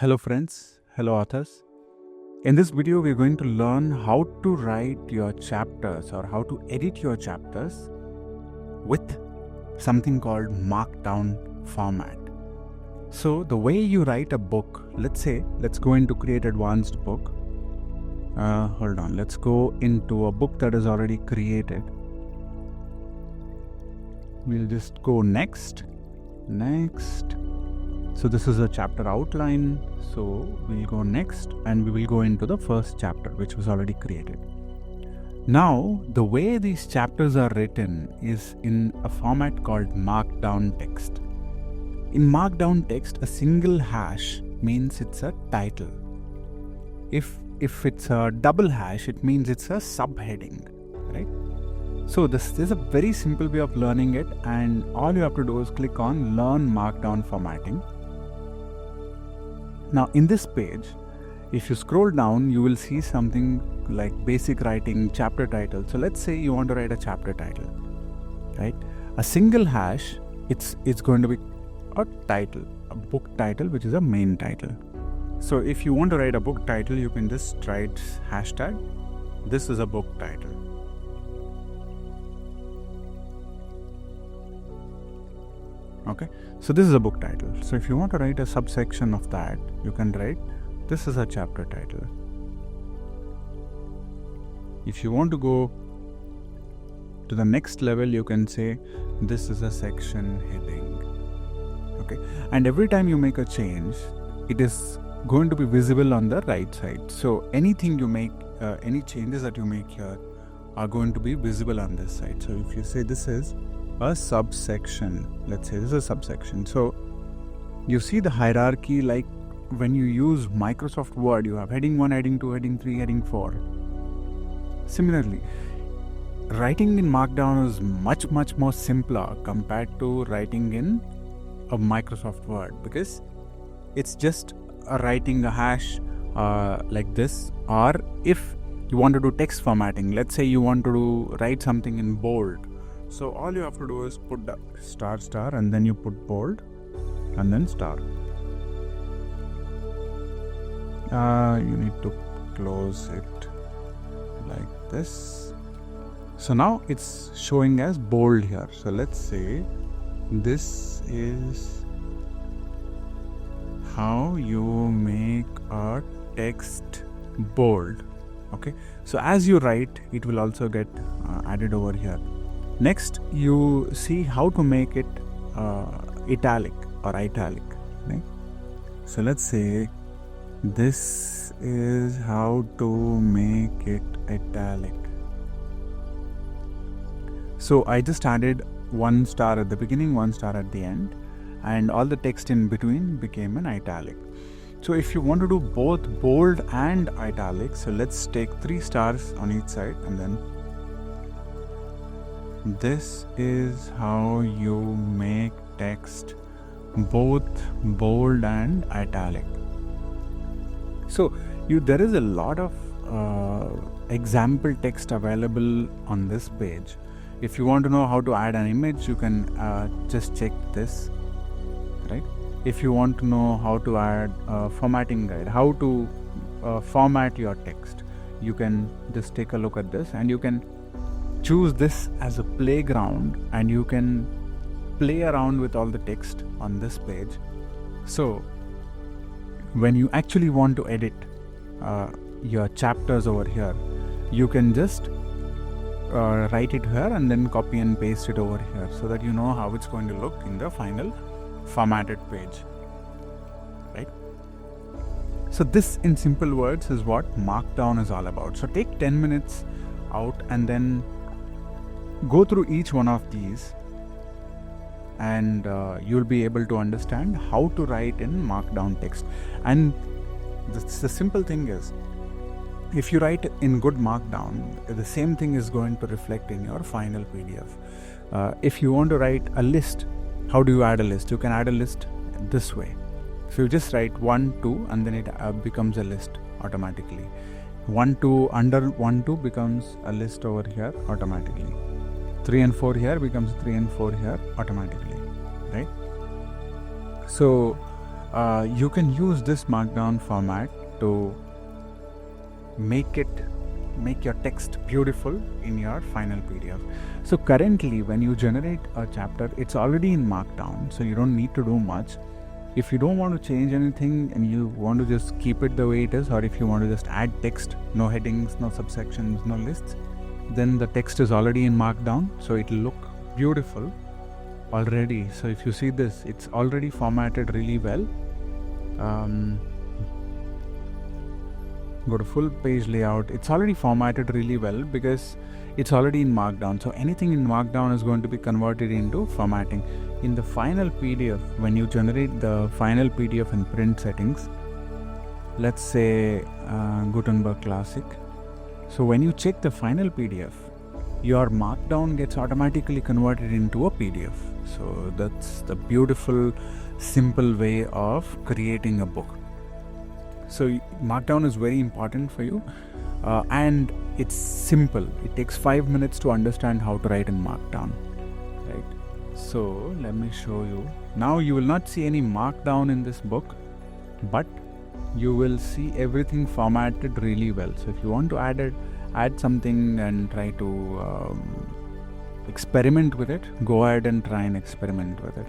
Hello friends, hello authors. In this video, we're going to learn how to write your chapters or how to edit your chapters with something called Markdown format. So the way you write a book, let's go into create advanced book. Let's go into a book that is already created. We'll just go next. So this is a chapter outline. So we'll go next and we will go into the first chapter, which was already created. Now, the way these chapters are written is in a format called Markdown text. In Markdown text, a single hash means it's a title. If it's a double hash, it means it's a subheading, right? So this is a very simple way of learning it, and all you have to do is click on Learn Markdown Formatting. Now in this page, if you scroll down, you will see something like basic writing, chapter title. So let's say you want to write a chapter title, right? A single hash, it's going to be a title, a book title, which is a main title. So if you want to write a book title, you can just write hashtag, this is a book title. Okay, so this is a book title. So if you want to write a subsection of that, you can write, this is a chapter title. If you want to go to the next level, you can say, this is a section heading. Okay, and every time you make a change, it is going to be visible on the right side. So anything you make, any changes that you make here are going to be visible on this side. So if you say this is a subsection, let's say this is a subsection. So you see the hierarchy, like when you use Microsoft Word, you have heading 1, heading 2, heading 3, heading 4. Similarly, writing in Markdown is much more simpler compared to writing in a Microsoft Word, because it's just writing a hash like this. Or if you want to do text formatting, let's say you want to write something in bold, so all you have to do is put the star and then you put bold and then star. You need to close it like this. So now it's showing as bold here. So let's say this is how you make a text bold. Okay, so as you write, it will also get added over here. Next, you see how to make it italic or italic, right? So let's say this is how to make it italic. So I just added 1 star at the beginning, 1 star at the end, and all the text in between became an italic. So if you want to do both bold and italic, so let's take 3 stars on each side, and then this is how you make text both bold and italic. So there is a lot of example text available on this page. If you want to know how to add an image, you can just check this, right? If you want to know how to add a formatting guide, how to format your text, you can just take a look at this, and you can choose this as a playground, and you can play around with all the text on this page. So when you actually want to edit your chapters over here, you can just write it here and then copy and paste it over here, so that you know how it's going to look in the final formatted page, right? So this, in simple words, is what Markdown is all about. So take 10 minutes out and then go through each one of these, and you'll be able to understand how to write in Markdown text. And the simple thing is, if you write in good Markdown, the same thing is going to reflect in your final PDF. If you want to write a list, how do you add a list? You can add a list this way. So you just write 1, 2, and then it becomes a list automatically. 1, 2, under 1, 2 becomes a list over here automatically. 3 and 4 here becomes 3 and 4 here automatically, right? So you can use this Markdown format to make your text beautiful in your final PDF. So currently when you generate a chapter, it's already in Markdown, so you don't need to do much. If you don't want to change anything and you want to just keep it the way it is, or if you want to just add text, no headings, no subsections, no lists, then the text is already in Markdown, so it will look beautiful already. So if you see this, it's already formatted really well. Go to full page layout. It's already formatted really well because it's already in Markdown. So anything in Markdown is going to be converted into formatting. In the final PDF, when you generate the final PDF in print settings, let's say Gutenberg Classic. So when you check the final PDF, your Markdown gets automatically converted into a PDF. So that's the beautiful, simple way of creating a book. So Markdown is very important for you, and it's simple. It takes 5 minutes to understand how to write in Markdown, right? So let me show you. Now you will not see any Markdown in this book, but you will see everything formatted really well. So if you want to add something and try to experiment with it, go ahead and try and experiment with it.